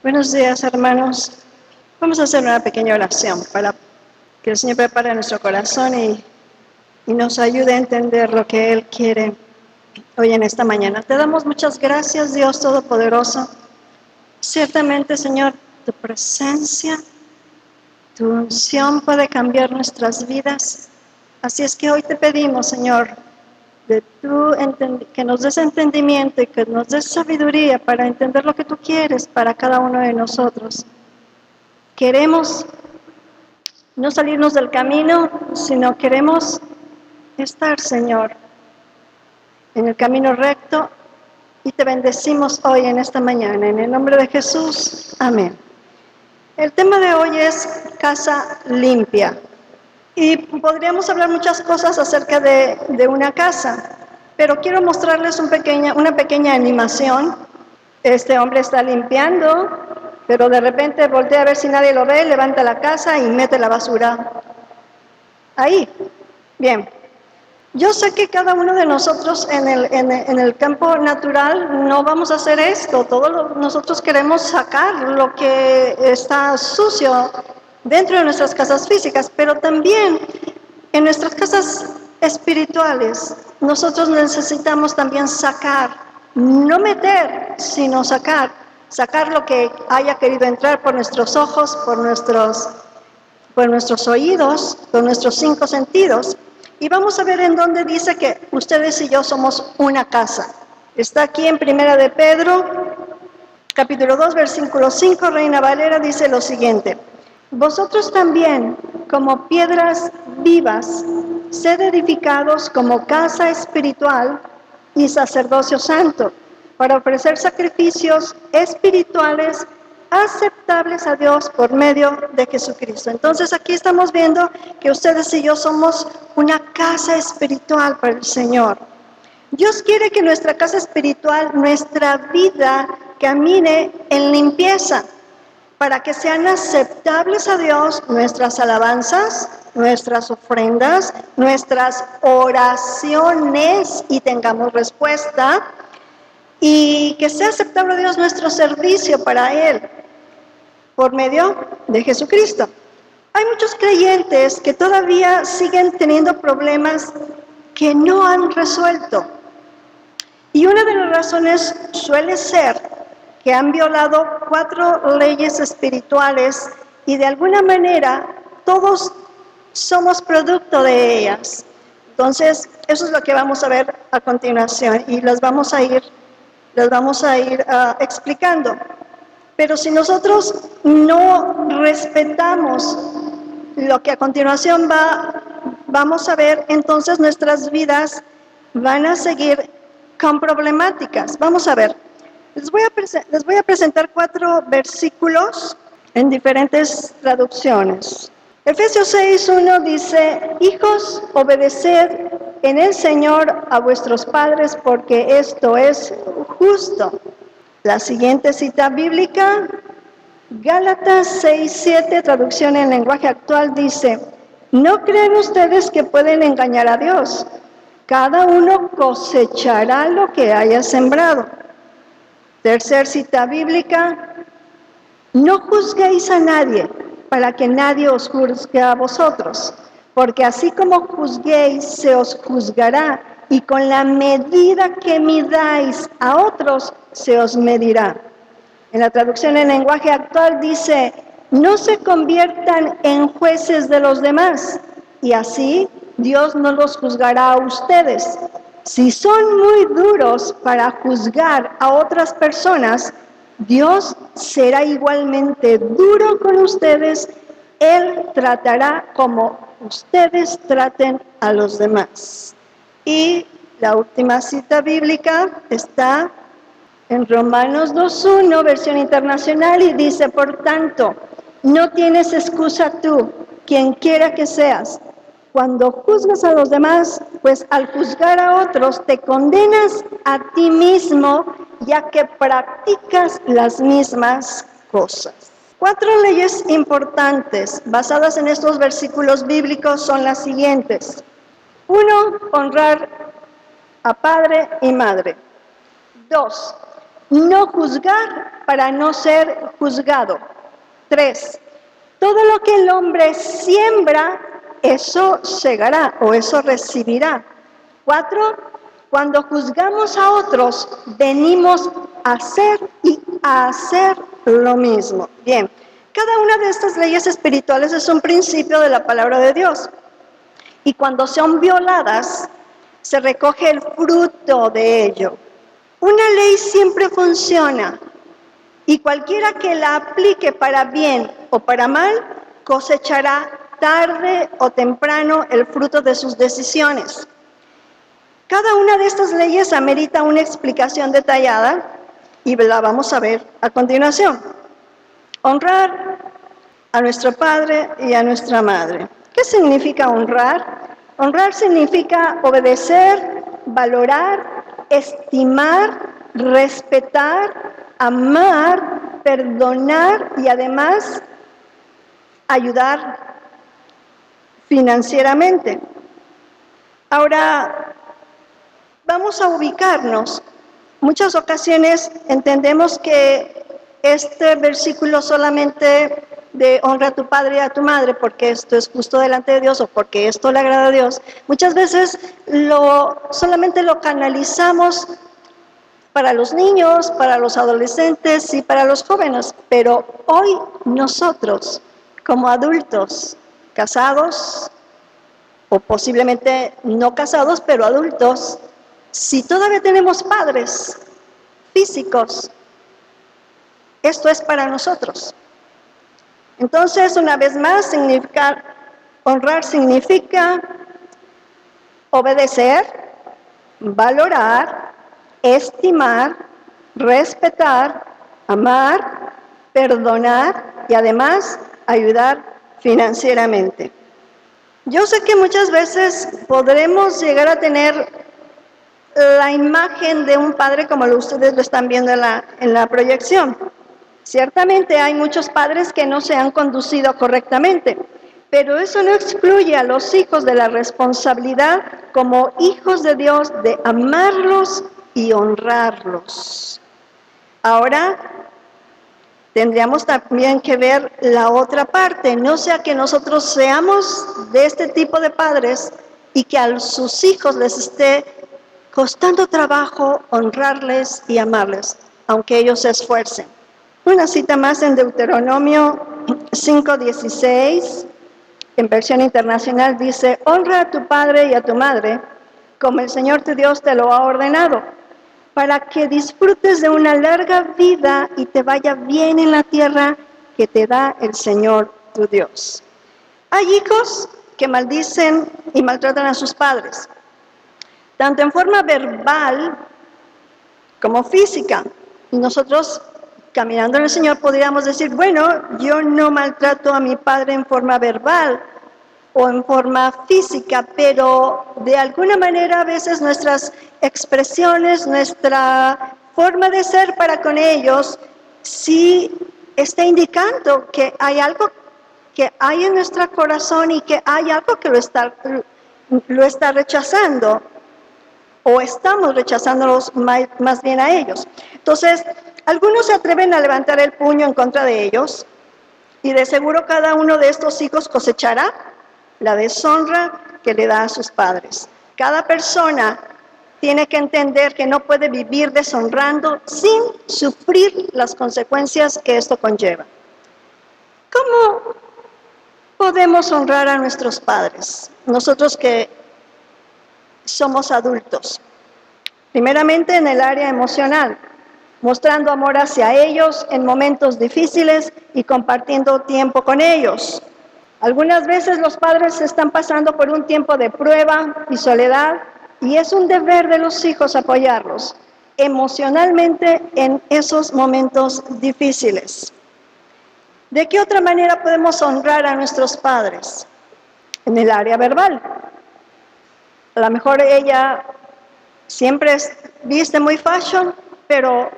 Buenos días, hermanos. Vamos a hacer una pequeña oración para que el Señor prepare nuestro corazón y nos ayude a entender lo que Él quiere hoy en esta mañana. Te damos muchas gracias, Dios Todopoderoso. Ciertamente, Señor, tu presencia, tu unción puede cambiar nuestras vidas. Así es que hoy te pedimos, Señor, que nos des entendimiento y que nos des sabiduría para entender lo que tú quieres para cada uno de nosotros. Queremos no salirnos del camino, sino queremos estar, Señor, en el camino recto, y te bendecimos hoy en esta mañana. En el nombre de Jesús, amén. El tema de hoy es casa limpia. Y podríamos hablar muchas cosas acerca de una casa, pero quiero mostrarles una pequeña animación. Este hombre está limpiando, pero de repente voltea a ver si nadie lo ve, levanta la casa y mete la basura ahí. Bien, yo sé que cada uno de nosotros en el campo natural no vamos a hacer esto. Nosotros queremos sacar lo que está sucio dentro de nuestras casas físicas, pero también en nuestras casas espirituales nosotros necesitamos también sacar, no meter, sino sacar lo que haya querido entrar por nuestros ojos, por nuestros oídos, con nuestros 5 sentidos. Y vamos a ver en dónde dice que ustedes y yo somos una casa. Está aquí en Primera de Pedro, capítulo 2, versículo 5, Reina Valera, dice lo siguiente: vosotros también, como piedras vivas, sed edificados como casa espiritual y sacerdocio santo, para ofrecer sacrificios espirituales aceptables a Dios por medio de Jesucristo. Entonces aquí estamos viendo que ustedes y yo somos una casa espiritual para el Señor. Dios quiere que nuestra casa espiritual, nuestra vida, camine en limpieza, para que sean aceptables a Dios nuestras alabanzas, nuestras ofrendas, nuestras oraciones y tengamos respuesta, y que sea aceptable a Dios nuestro servicio para Él, por medio de Jesucristo. Hay muchos creyentes que todavía siguen teniendo problemas que no han resuelto. Y una de las razones suele ser que han violado 4 leyes espirituales y de alguna manera todos somos producto de ellas. Entonces, eso es lo que vamos a ver a continuación y las vamos a ir explicando. Pero si nosotros no respetamos lo que a continuación vamos a ver, entonces nuestras vidas van a seguir con problemáticas. Vamos a ver. Les voy a presentar 4 versículos en diferentes traducciones. Efesios 6:1 dice: hijos, obedeced en el Señor a vuestros padres, porque esto es justo. La siguiente cita bíblica, Gálatas 6:7, traducción en lenguaje actual, dice: ¿no creen ustedes que pueden engañar a Dios? Cada uno cosechará lo que haya sembrado. Tercer cita bíblica, no juzguéis a nadie, para que nadie os juzgue a vosotros, porque así como juzguéis, se os juzgará, y con la medida que midáis a otros, se os medirá. En la traducción en lenguaje actual dice: no se conviertan en jueces de los demás, y así Dios no los juzgará a ustedes. Si son muy duros para juzgar a otras personas, Dios será igualmente duro con ustedes. Él tratará como ustedes traten a los demás. Y la última cita bíblica está en Romanos 2:1, versión internacional, y dice: por tanto, no tienes excusa tú, quien quiera que seas, cuando juzgas a los demás, pues al juzgar a otros te condenas a ti mismo, ya que practicas las mismas cosas. 4 leyes importantes basadas en estos versículos bíblicos son las siguientes. 1, honrar a padre y madre. 2, No juzgar para no ser juzgado. 3. Todo lo que el hombre siembra, eso segará o eso recibirá. 4. Cuando juzgamos a otros, venimos a ser y a hacer lo mismo. Bien, cada una de estas leyes espirituales es un principio de la palabra de Dios. Y cuando son violadas, se recoge el fruto de ello. Una ley siempre funciona y cualquiera que la aplique para bien o para mal, cosechará tarde o temprano el fruto de sus decisiones. Cada una de estas leyes amerita una explicación detallada y la vamos a ver a continuación. Honrar a nuestro padre y a nuestra madre. ¿Qué significa honrar? Honrar significa obedecer, valorar, estimar, respetar, amar, perdonar y además ayudar financieramente. Ahora, vamos a ubicarnos. Muchas ocasiones entendemos que este versículo solamente de honra a tu padre y a tu madre porque esto es justo delante de Dios o porque esto le agrada a Dios, muchas veces solamente lo canalizamos para los niños, para los adolescentes y para los jóvenes, pero hoy nosotros, como adultos, casados o posiblemente no casados, pero adultos, si todavía tenemos padres físicos, esto es para nosotros. Entonces, una vez más, honrar significa obedecer, valorar, estimar, respetar, amar, perdonar y además ayudar financieramente. Yo sé que muchas veces podremos llegar a tener la imagen de un padre como ustedes lo están viendo en la proyección. Ciertamente hay muchos padres que no se han conducido correctamente, pero eso no excluye a los hijos de la responsabilidad como hijos de Dios de amarlos y honrarlos. Ahora, tendríamos también que ver la otra parte, no sea que nosotros seamos de este tipo de padres y que a sus hijos les esté costando trabajo honrarles y amarles, aunque ellos se esfuercen. Una cita más en Deuteronomio 5:16, en versión internacional dice, honra a tu padre y a tu madre, como el Señor tu Dios te lo ha ordenado, para que disfrutes de una larga vida y te vaya bien en la tierra que te da el Señor tu Dios. Hay hijos que maldicen y maltratan a sus padres, tanto en forma verbal como física. Y nosotros, caminando en el Señor, podríamos decir, bueno, yo no maltrato a mi padre en forma verbal o en forma física, pero de alguna manera a veces nuestras expresiones, nuestra forma de ser para con ellos, sí está indicando que hay algo que hay en nuestro corazón y que hay algo que lo está rechazando, o estamos rechazándolos más bien a ellos. Entonces, algunos se atreven a levantar el puño en contra de ellos, y de seguro cada uno de estos hijos cosechará la deshonra que le da a sus padres. Cada persona tiene que entender que no puede vivir deshonrando sin sufrir las consecuencias que esto conlleva. ¿Cómo podemos honrar a nuestros padres? Nosotros que somos adultos. Primeramente en el área emocional, mostrando amor hacia ellos en momentos difíciles y compartiendo tiempo con ellos. Algunas veces los padres están pasando por un tiempo de prueba y soledad y es un deber de los hijos apoyarlos emocionalmente en esos momentos difíciles. ¿De qué otra manera podemos honrar a nuestros padres? En el área verbal. A lo mejor ella siempre viste muy fashion, pero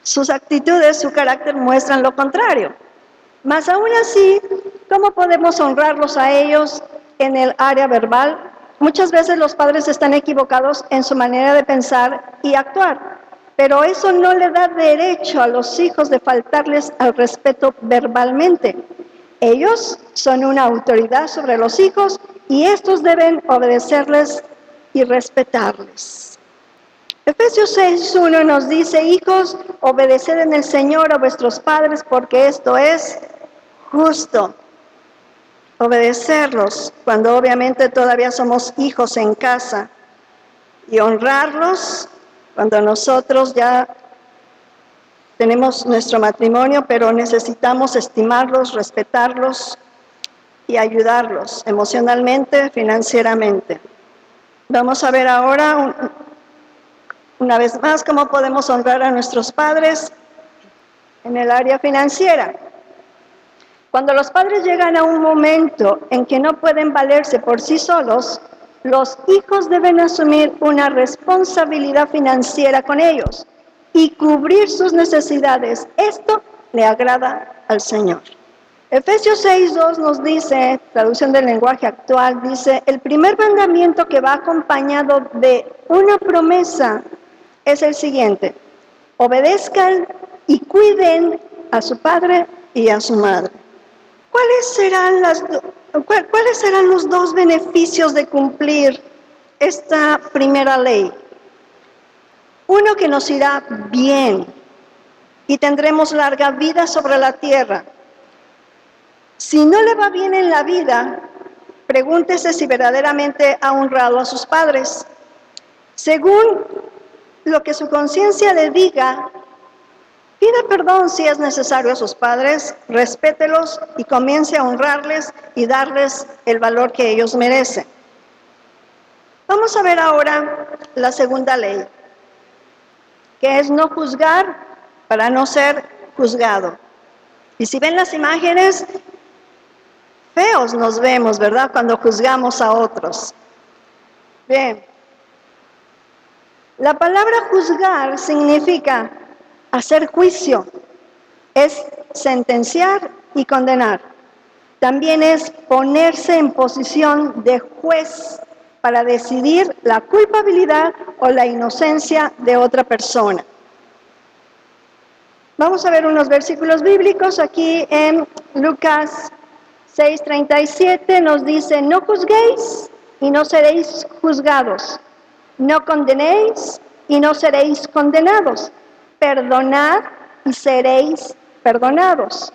sus actitudes, su carácter muestran lo contrario. Mas aún así, ¿cómo podemos honrarlos a ellos en el área verbal? Muchas veces los padres están equivocados en su manera de pensar y actuar. pero eso no le da derecho a los hijos de faltarles al respeto verbalmente. Ellos son una autoridad sobre los hijos y estos deben obedecerles y respetarles. Efesios 6:1 nos dice: hijos, obedeced en el Señor a vuestros padres, porque esto es justo. Obedecerlos cuando obviamente todavía somos hijos en casa, y honrarlos cuando nosotros ya tenemos nuestro matrimonio, pero necesitamos estimarlos, respetarlos y ayudarlos emocionalmente, financieramente. Vamos a ver ahora una vez más cómo podemos honrar a nuestros padres en el área financiera. Cuando los padres llegan a un momento en que no pueden valerse por sí solos, los hijos deben asumir una responsabilidad financiera con ellos y cubrir sus necesidades. Esto le agrada al Señor. Efesios 6:2 nos dice, traducción del lenguaje actual, dice: el primer mandamiento que va acompañado de una promesa es el siguiente: obedezcan y cuiden a su padre y a su madre. ¿Cuáles serán los dos beneficios de cumplir esta primera ley? Uno, que nos irá bien y tendremos larga vida sobre la tierra. Si no le va bien en la vida, pregúntese si verdaderamente ha honrado a sus padres. Según lo que su conciencia le diga, pida perdón si es necesario a sus padres, respételos y comience a honrarles y darles el valor que ellos merecen. Vamos a ver ahora la segunda ley, que es no juzgar para no ser juzgado. Y si ven las imágenes, feos nos vemos, ¿verdad?, cuando juzgamos a otros. Bien, la palabra juzgar significa hacer juicio, es sentenciar y condenar. También es ponerse en posición de juez para decidir la culpabilidad o la inocencia de otra persona. Vamos a ver unos versículos bíblicos. Aquí en Lucas 6:37 nos dice: no juzguéis y no seréis juzgados, no condenéis y no seréis condenados, perdonad y seréis perdonados.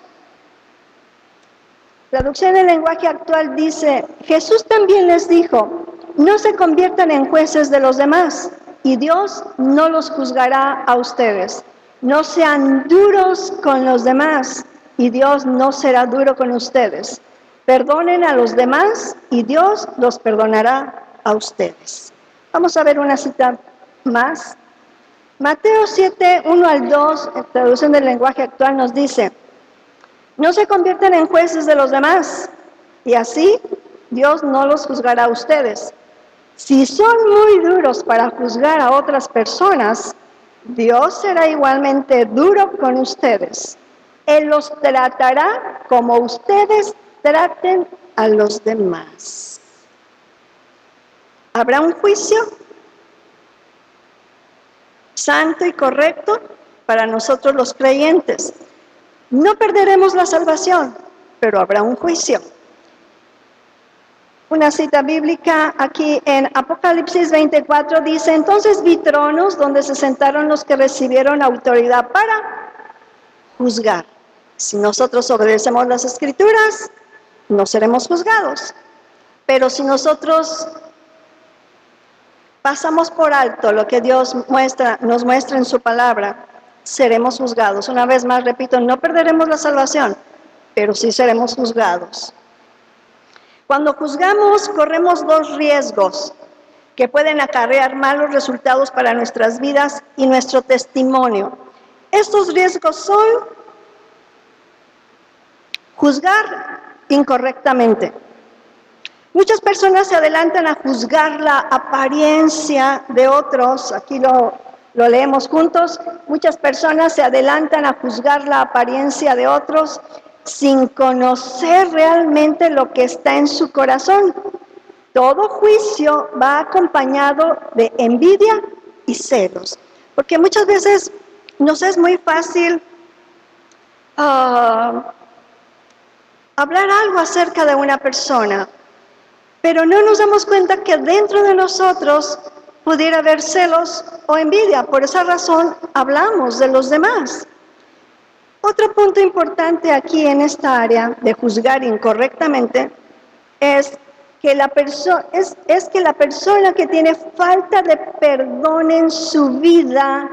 Traducción del lenguaje actual dice: Jesús también les dijo: no se conviertan en jueces de los demás, y Dios no los juzgará a ustedes. No sean duros con los demás, y Dios no será duro con ustedes. Perdonen a los demás, y Dios los perdonará a ustedes. Vamos a ver una cita más. Mateo 7:1-2, en traducción del lenguaje actual, nos dice: no se conviertan en jueces de los demás, y así Dios no los juzgará a ustedes. Si son muy duros para juzgar a otras personas, Dios será igualmente duro con ustedes. Él los tratará como ustedes traten a los demás. ¿Habrá un juicio santo y correcto para nosotros los creyentes? No perderemos la salvación, pero habrá un juicio. Una cita bíblica aquí en Apocalipsis 24 dice: entonces vi tronos donde se sentaron los que recibieron autoridad para juzgar. Si nosotros obedecemos las Escrituras, no seremos juzgados. Pero si nosotros pasamos por alto lo que Dios nos muestra en su palabra, seremos juzgados. Una vez más repito, no perderemos la salvación, pero sí seremos juzgados. Cuando juzgamos, corremos dos riesgos que pueden acarrear malos resultados para nuestras vidas y nuestro testimonio. Estos riesgos son juzgar incorrectamente. Muchas personas se adelantan a juzgar la apariencia de otros. Aquí lo leemos juntos. Muchas personas se adelantan a juzgar la apariencia de otros sin conocer realmente lo que está en su corazón. Todo juicio va acompañado de envidia y celos. Porque muchas veces nos es muy fácil hablar algo acerca de una persona, pero no nos damos cuenta que dentro de nosotros pudiera haber celos o envidia. Por esa razón hablamos de los demás. Otro punto importante aquí en esta área de juzgar incorrectamente es que la persona que tiene falta de perdón en su vida,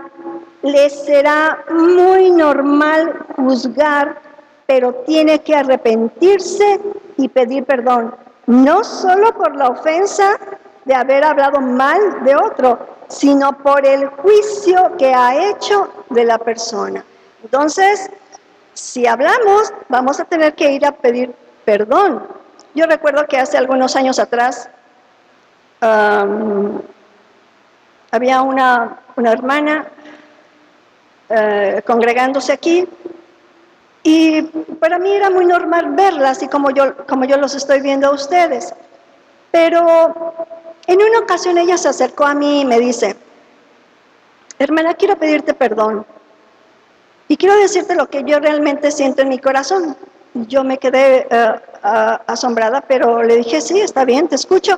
le será muy normal juzgar, pero tiene que arrepentirse y pedir perdón. No solo por la ofensa de haber hablado mal de otro, sino por el juicio que ha hecho de la persona. Entonces, si hablamos, vamos a tener que ir a pedir perdón. Yo recuerdo que hace algunos años atrás había una hermana congregándose aquí, y para mí era muy normal verla, así como yo los estoy viendo a ustedes. Pero en una ocasión ella se acercó a mí y me dice: hermana, quiero pedirte perdón. Y quiero decirte lo que yo realmente siento en mi corazón. Yo me quedé asombrada, pero le dije: sí, está bien, te escucho.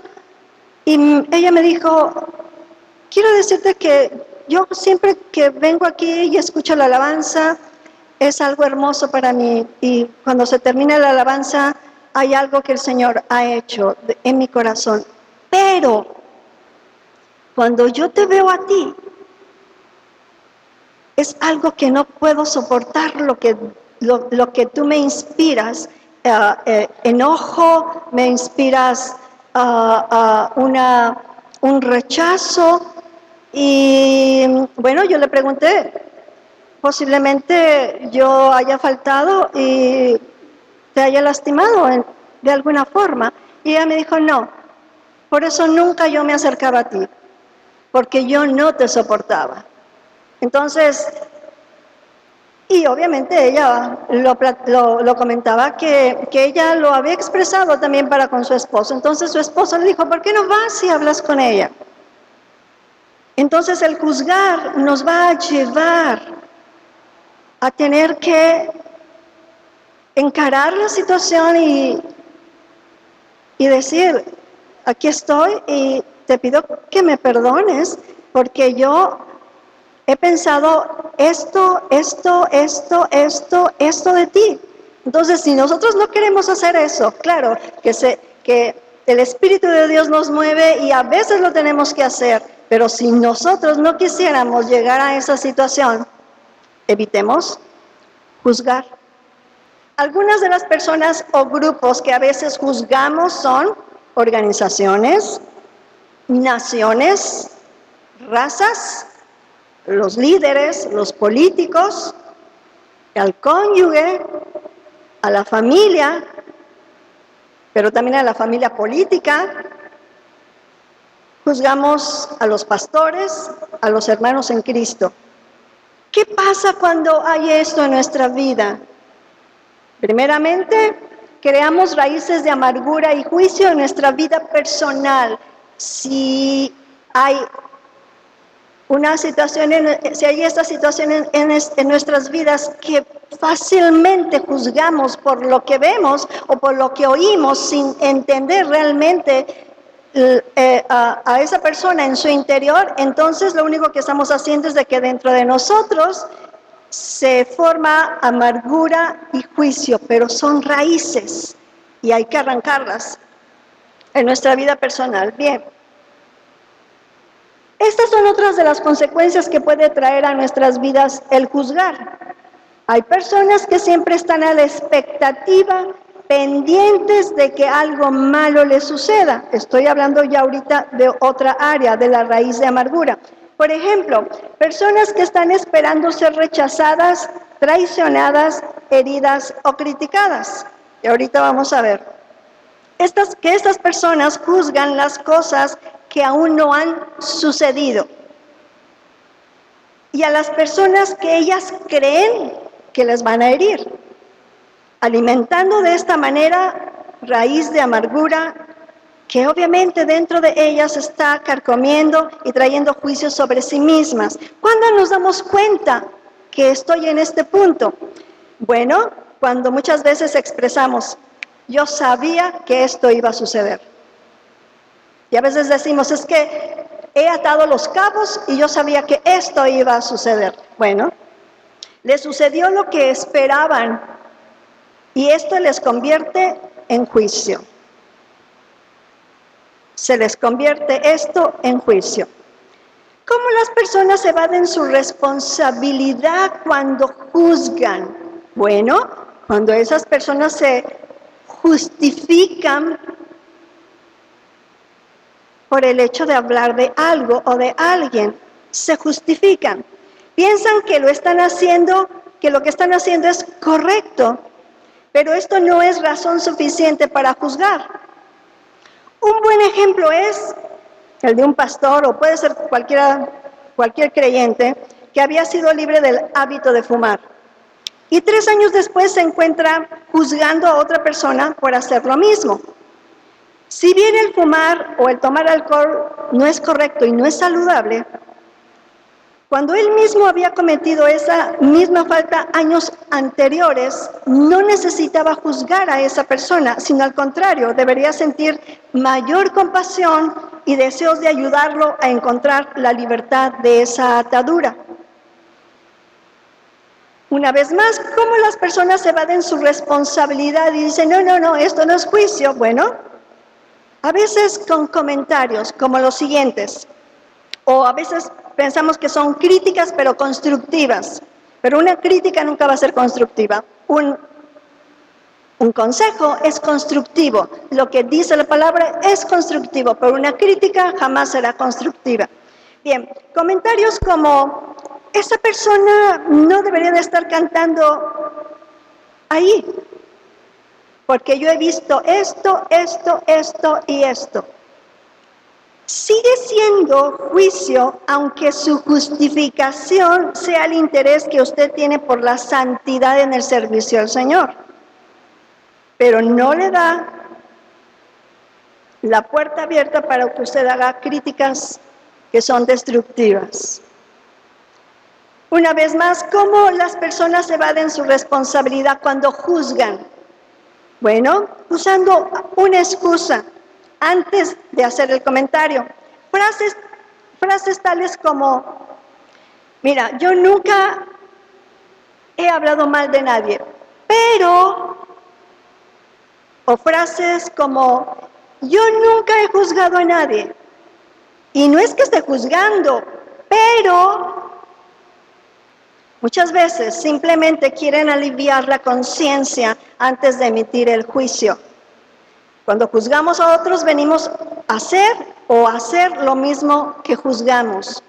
Y ella me dijo: quiero decirte que yo siempre que vengo aquí y escucho la alabanza, es algo hermoso para mí. Y cuando se termina la alabanza, hay algo que el Señor ha hecho en mi corazón. Pero cuando yo te veo a ti, es algo que no puedo soportar, lo que tú me inspiras, enojo, me inspiras un rechazo. Y bueno, yo le pregunté, posiblemente yo haya faltado y te haya lastimado de alguna forma. Y ella me dijo: no, por eso nunca yo me acercaba a ti, porque yo no te soportaba. Entonces, y obviamente ella lo comentaba que ella lo había expresado también para con su esposo. Entonces su esposo le dijo: ¿por qué no vas y hablas con ella? Entonces el juzgar nos va a llevar a tener que encarar la situación y decir: aquí estoy y te pido que me perdones, porque yo he pensado esto de ti. Entonces, si nosotros no queremos hacer eso, claro, que el Espíritu de Dios nos mueve y a veces lo tenemos que hacer, pero si nosotros no quisiéramos llegar a esa situación, evitemos juzgar. Algunas de las personas o grupos que a veces juzgamos son organizaciones, naciones, razas, los líderes, los políticos, al cónyuge, a la familia, pero también a la familia política. Juzgamos a los pastores, a los hermanos en Cristo. ¿Qué pasa cuando hay esto en nuestra vida? Primeramente, creamos raíces de amargura y juicio en nuestra vida personal. Si hay esta situación en nuestras vidas que fácilmente juzgamos por lo que vemos o por lo que oímos, sin entender realmente a esa persona en su interior, entonces lo único que estamos haciendo es de que dentro de nosotros se forma amargura y juicio, pero son raíces y hay que arrancarlas en nuestra vida personal. Bien. Estas son otras de las consecuencias que puede traer a nuestras vidas el juzgar. Hay personas que siempre están a la expectativa, pendientes de que algo malo les suceda. Estoy hablando ya ahorita de otra área, de la raíz de amargura. Por ejemplo, personas que están esperando ser rechazadas, traicionadas, heridas o criticadas. Y ahorita vamos a ver. Que estas personas juzgan las cosas que aún no han sucedido. Y a las personas que ellas creen que les van a herir, alimentando de esta manera raíz de amargura que obviamente dentro de ellas está carcomiendo y trayendo juicios sobre sí mismas. ¿Cuándo nos damos cuenta que estoy en este punto? Bueno, cuando muchas veces expresamos, yo sabía que esto iba a suceder. Y a veces decimos, es que he atado los cabos y yo sabía que esto iba a suceder. Bueno, les sucedió lo que esperaban y esto les convierte en juicio. Se les convierte esto en juicio. ¿Cómo las personas evaden su responsabilidad cuando juzgan? Bueno, cuando esas personas se justifican por el hecho de hablar de algo o de alguien, se justifican. Piensan que lo están haciendo, que lo que están haciendo es correcto, pero esto no es razón suficiente para juzgar. Un buen ejemplo es el de un pastor, o puede ser cualquier creyente, que había sido libre del hábito de fumar. Y 3 años después se encuentra juzgando a otra persona por hacer lo mismo. Si bien el fumar o el tomar alcohol no es correcto y no es saludable, cuando él mismo había cometido esa misma falta años anteriores, no necesitaba juzgar a esa persona, sino al contrario, debería sentir mayor compasión y deseos de ayudarlo a encontrar la libertad de esa atadura. Una vez más, ¿cómo las personas evaden su responsabilidad y dicen, no, esto no es juicio? Bueno, a veces con comentarios como los siguientes, o a veces pensamos que son críticas pero constructivas, pero una crítica nunca va a ser constructiva. Un consejo es constructivo, lo que dice la palabra es constructivo, pero una crítica jamás será constructiva. Bien, comentarios como, esa persona no debería de estar cantando ahí, porque yo he visto esto y esto. Sigue siendo juicio, aunque su justificación sea el interés que usted tiene por la santidad en el servicio al Señor. Pero no le da la puerta abierta para que usted haga críticas que son destructivas. Una vez más, ¿cómo las personas evaden su responsabilidad cuando juzgan? Bueno, usando una excusa antes de hacer el comentario. Frases tales como, mira, yo nunca he hablado mal de nadie, pero, o frases como, yo nunca he juzgado a nadie, y no es que esté juzgando, pero muchas veces simplemente quieren aliviar la conciencia antes de emitir el juicio. Cuando juzgamos a otros, venimos a hacer lo mismo que juzgamos.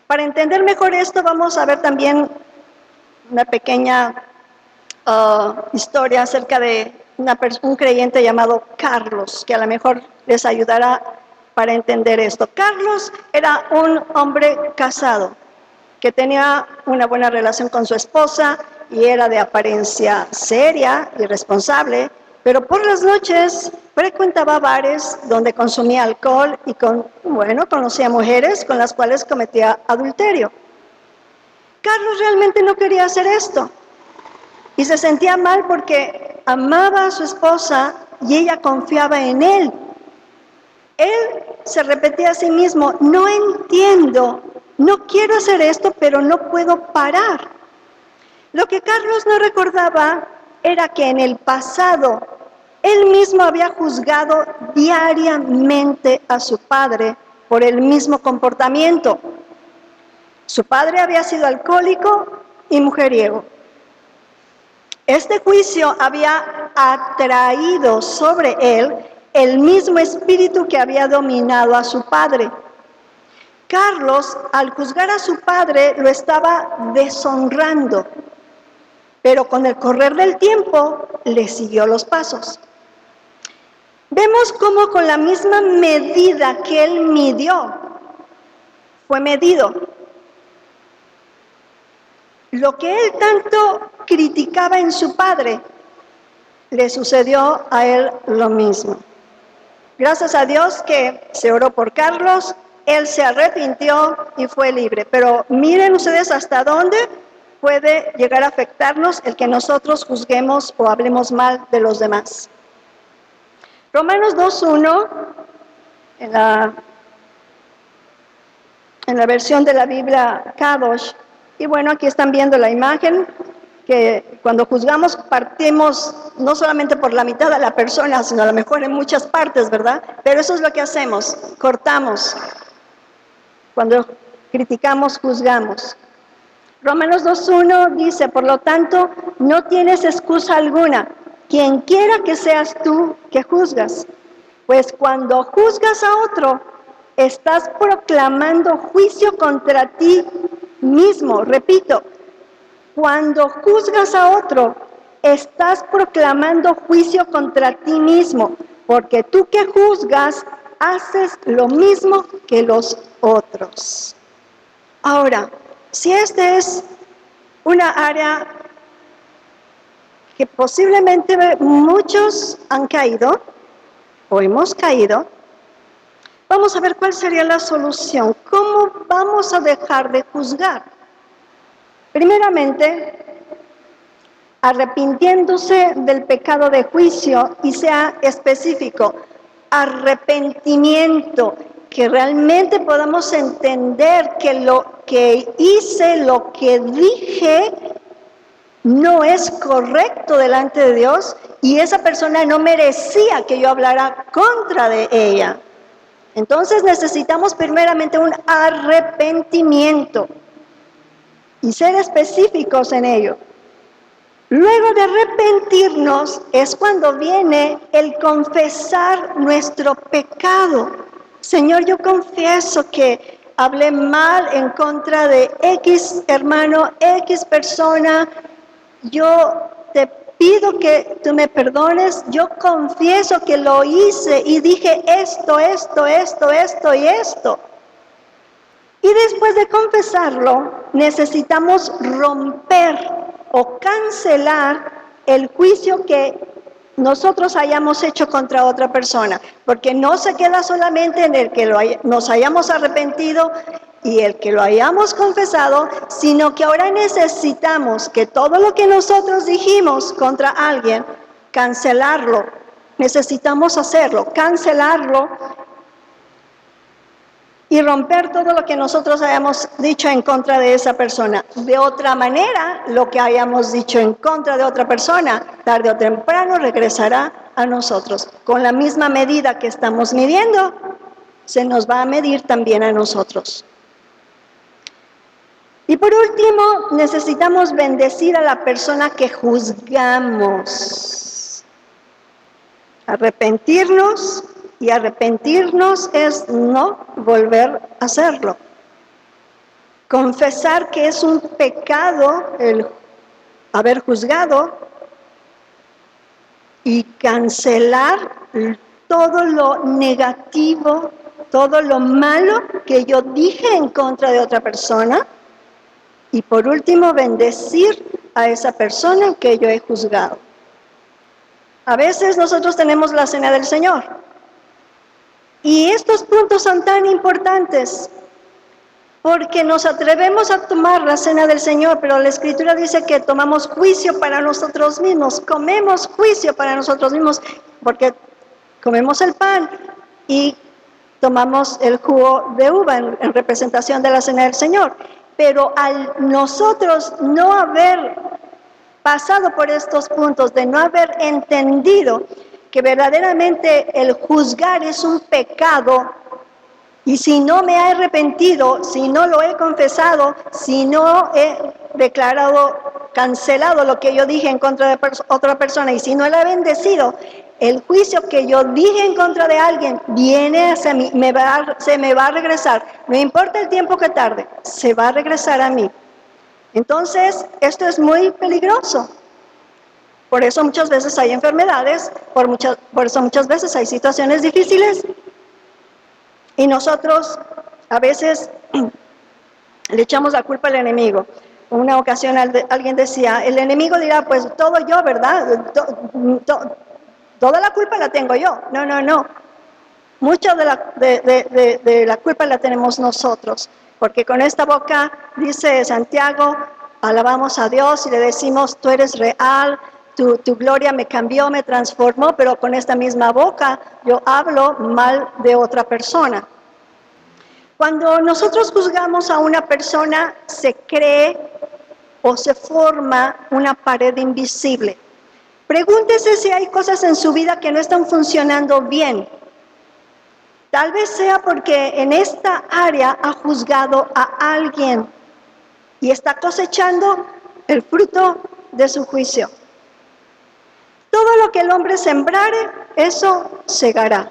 Para entender mejor esto, vamos a ver también una pequeña historia acerca de un creyente llamado Carlos, que a lo mejor les ayudará para entender esto. Carlos era un hombre casado, que tenía una buena relación con su esposa y era de apariencia seria y responsable, pero por las noches frecuentaba bares donde consumía alcohol y conocía mujeres con las cuales cometía adulterio. Carlos realmente no quería hacer esto y se sentía mal porque amaba a su esposa y ella confiaba en él. Él se repetía a sí mismo, no entiendo, no quiero hacer esto, pero no puedo parar. Lo que Carlos no recordaba era que en el pasado él mismo había juzgado diariamente a su padre por el mismo comportamiento. Su padre había sido alcohólico y mujeriego. Este juicio había atraído sobre él el mismo espíritu que había dominado a su padre. Carlos, al juzgar a su padre, lo estaba deshonrando, pero con el correr del tiempo le siguió los pasos. Vemos cómo con la misma medida que él midió, fue medido. Lo que él tanto criticaba en su padre, le sucedió a él lo mismo. Gracias a Dios que se oró por Carlos, él se arrepintió y fue libre. Pero miren ustedes hasta dónde puede llegar a afectarnos el que nosotros juzguemos o hablemos mal de los demás. Romanos 2:1, en la versión de la Biblia Kadosh, y bueno, aquí están viendo la imagen, que cuando juzgamos partimos no solamente por la mitad de la persona, sino a lo mejor en muchas partes, ¿verdad? Pero eso es lo que hacemos, cortamos. Cuando criticamos, juzgamos. Romanos 2:1 dice, por lo tanto, no tienes excusa alguna, quien quiera que seas tú que juzgas. Pues cuando juzgas a otro, estás proclamando juicio contra ti mismo. Repito, cuando juzgas a otro, estás proclamando juicio contra ti mismo, porque tú que juzgas, haces lo mismo que los otros. Ahora, si esta es una área que posiblemente muchos han caído, o hemos caído, vamos a ver cuál sería la solución. ¿Cómo vamos a dejar de juzgar? Primeramente, arrepintiéndose del pecado de juicio, y sea específico, arrepentimiento, que realmente podamos entender que lo que hice, lo que dije, no es correcto delante de Dios, y esa persona no merecía que yo hablara contra de ella. Entonces necesitamos primeramente un arrepentimiento y ser específicos en ello. Luego de arrepentirnos es cuando viene el confesar nuestro pecado. Señor, yo confieso que hablé mal en contra de X hermano, X persona. Yo te pido que tú me perdones. Yo confieso que lo hice y dije esto y esto. Y después de confesarlo, necesitamos romper o cancelar el juicio que nosotros hayamos hecho contra otra persona, porque no se queda solamente en el que nos hayamos arrepentido y el que lo hayamos confesado, sino que ahora necesitamos que todo lo que nosotros dijimos contra alguien, cancelarlo. Necesitamos hacerlo, cancelarlo y romper todo lo que nosotros hayamos dicho en contra de esa persona. De otra manera, lo que hayamos dicho en contra de otra persona, tarde o temprano regresará a nosotros. Con la misma medida que estamos midiendo, se nos va a medir también a nosotros. Y por último, necesitamos bendecir a la persona que juzgamos. Arrepentirnos. Y arrepentirnos es no volver a hacerlo. Confesar que es un pecado el haber juzgado y cancelar todo lo negativo, todo lo malo que yo dije en contra de otra persona. Y por último, bendecir a esa persona que yo he juzgado. A veces nosotros tenemos la cena del Señor. Y estos puntos son tan importantes porque nos atrevemos a tomar la cena del Señor, pero la Escritura dice que tomamos juicio para nosotros mismos, comemos juicio para nosotros mismos, porque comemos el pan y tomamos el jugo de uva en representación de la cena del Señor. Pero al nosotros no haber pasado por estos puntos, de no haber entendido que verdaderamente el juzgar es un pecado, y si no me he arrepentido, si no lo he confesado, si no he declarado, cancelado lo que yo dije en contra de otra persona, y si no la he bendecido, el juicio que yo dije en contra de alguien viene hacia mí, se me va a regresar, no importa el tiempo que tarde, se va a regresar a mí. Entonces, esto es muy peligroso. Por eso muchas veces hay enfermedades, por eso muchas veces hay situaciones difíciles. Y nosotros a veces le echamos la culpa al enemigo. En una ocasión alguien decía, el enemigo dirá, pues todo yo, ¿verdad? Toda la culpa la tengo yo. No. Mucha de la culpa la tenemos nosotros, porque con esta boca, dice Santiago, alabamos a Dios y le decimos, tú eres real, tu gloria me cambió, me transformó, pero con esta misma boca yo hablo mal de otra persona. Cuando nosotros juzgamos a una persona, se cree o se forma una pared invisible. Pregúntese si hay cosas en su vida que no están funcionando bien. Tal vez sea porque en esta área ha juzgado a alguien y está cosechando el fruto de su juicio. Todo lo que el hombre sembrare, eso segará.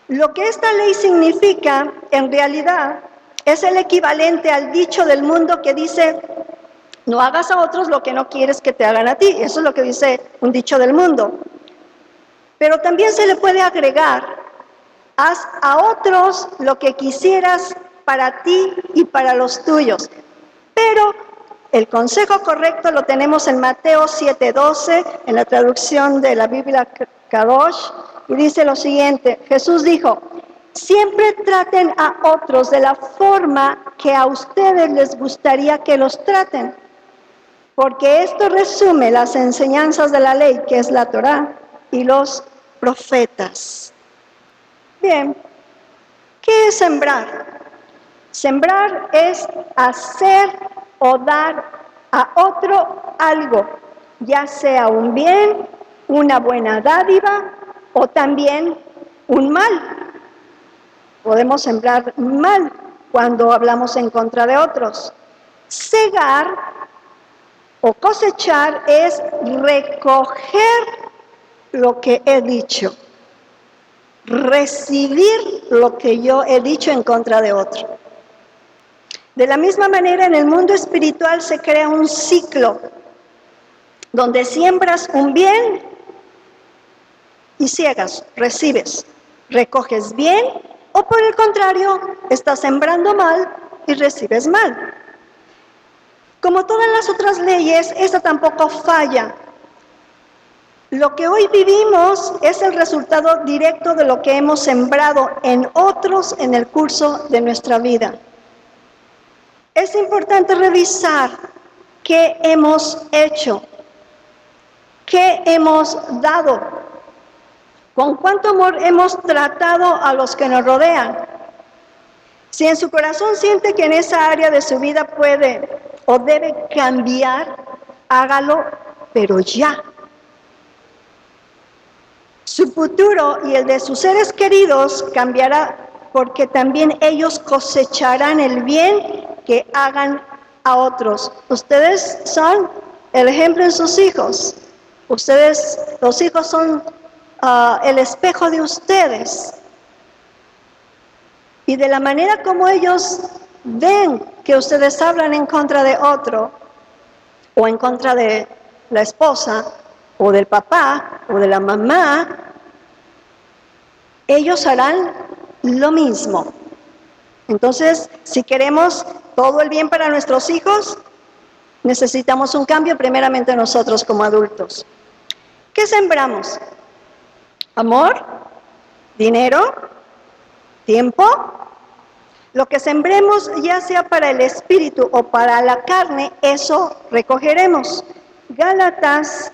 Lo que esta ley significa, en realidad, es el equivalente al dicho del mundo que dice, no hagas a otros lo que no quieres que te hagan a ti. Eso es lo que dice un dicho del mundo. Pero también se le puede agregar, haz a otros lo que quisieras para ti y para los tuyos. Pero el consejo correcto lo tenemos en Mateo 7:12, en la traducción de la Biblia Kadosh, y dice lo siguiente, Jesús dijo, siempre traten a otros de la forma que a ustedes les gustaría que los traten, porque esto resume las enseñanzas de la ley, que es la Torá, y los profetas. Bien, ¿qué es sembrar? Sembrar es hacer o dar a otro algo, ya sea un bien, una buena dádiva o también un mal. Podemos sembrar mal cuando hablamos en contra de otros. Segar o cosechar es recoger lo que he dicho, recibir lo que yo he dicho en contra de otro. De la misma manera, en el mundo espiritual se crea un ciclo donde siembras un bien y ciegas, recibes, recoges bien, o por el contrario, estás sembrando mal y recibes mal. Como todas las otras leyes, esta tampoco falla. Lo que hoy vivimos es el resultado directo de lo que hemos sembrado en otros en el curso de nuestra vida. Es importante revisar qué hemos hecho, qué hemos dado, con cuánto amor hemos tratado a los que nos rodean. Si en su corazón siente que en esa área de su vida puede o debe cambiar, hágalo, pero ya. Su futuro y el de sus seres queridos cambiará porque también ellos cosecharán el bien que hagan a otros. Ustedes son el ejemplo en sus hijos. Ustedes, los hijos son el espejo de ustedes. Y de la manera como ellos ven que ustedes hablan en contra de otro, o en contra de la esposa, o del papá, o de la mamá, ellos harán lo mismo. Entonces, si queremos todo el bien para nuestros hijos, necesitamos un cambio primeramente nosotros como adultos. ¿Qué sembramos? ¿Amor? ¿Dinero? ¿Tiempo? Lo que sembremos, ya sea para el espíritu o para la carne, eso recogeremos. Gálatas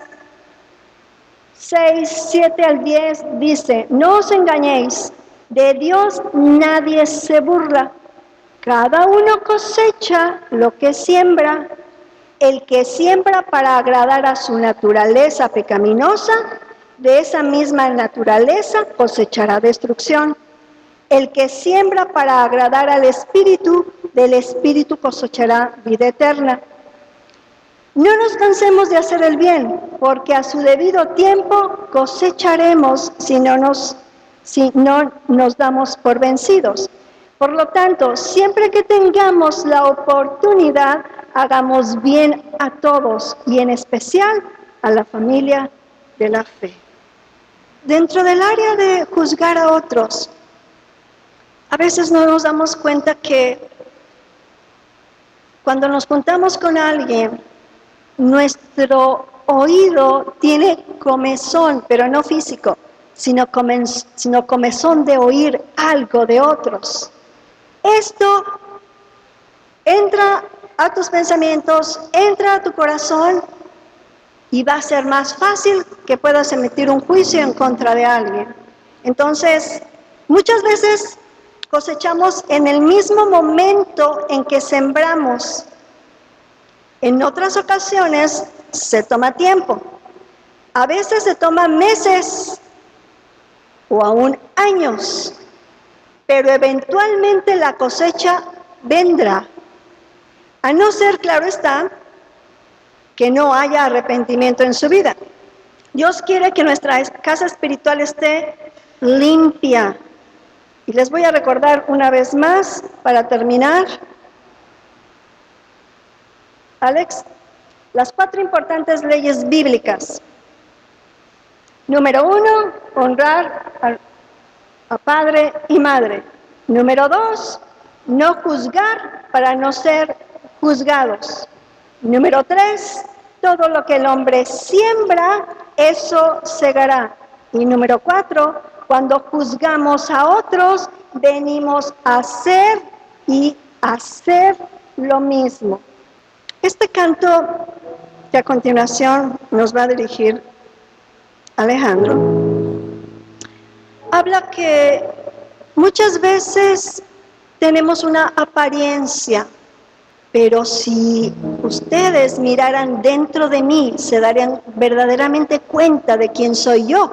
6, 7 al 10 dice, no os engañéis, de Dios nadie se burla. Cada uno cosecha lo que siembra. El que siembra para agradar a su naturaleza pecaminosa, de esa misma naturaleza cosechará destrucción. El que siembra para agradar al Espíritu, del Espíritu cosechará vida eterna. No nos cansemos de hacer el bien, porque a su debido tiempo cosecharemos si no nos damos por vencidos. Por lo tanto, siempre que tengamos la oportunidad, hagamos bien a todos y en especial a la familia de la fe. Dentro del área de juzgar a otros, a veces no nos damos cuenta que cuando nos juntamos con alguien, nuestro oído tiene comezón, pero no físico. sino comezón de oír algo de otros. Esto entra a tus pensamientos, entra a tu corazón y va a ser más fácil que puedas emitir un juicio en contra de alguien. Entonces, muchas veces cosechamos en el mismo momento en que sembramos. En otras ocasiones se toma tiempo. A veces se toma meses o aún años, pero eventualmente la cosecha vendrá. A no ser, claro está, que no haya arrepentimiento en su vida. Dios quiere que nuestra casa espiritual esté limpia. Y les voy a recordar una vez más, para terminar, Alex, las 4 importantes leyes bíblicas. Número 1, honrar a padre y madre. Número 2, no juzgar para no ser juzgados. Número 3, todo lo que el hombre siembra, eso segará. Y número 4, cuando juzgamos a otros, venimos a hacer y hacer lo mismo. Este canto que a continuación nos va a dirigir Alejandro, habla que muchas veces tenemos una apariencia, pero si ustedes miraran dentro de mí, se darían verdaderamente cuenta de quién soy yo.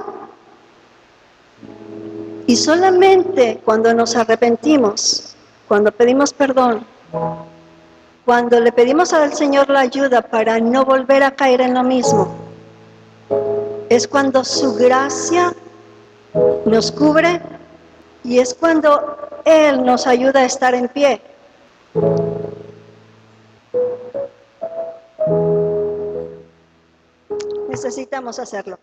Y solamente cuando nos arrepentimos, cuando pedimos perdón, cuando le pedimos al Señor la ayuda para no volver a caer en lo mismo, es cuando su gracia nos cubre y es cuando Él nos ayuda a estar en pie. Necesitamos hacerlo.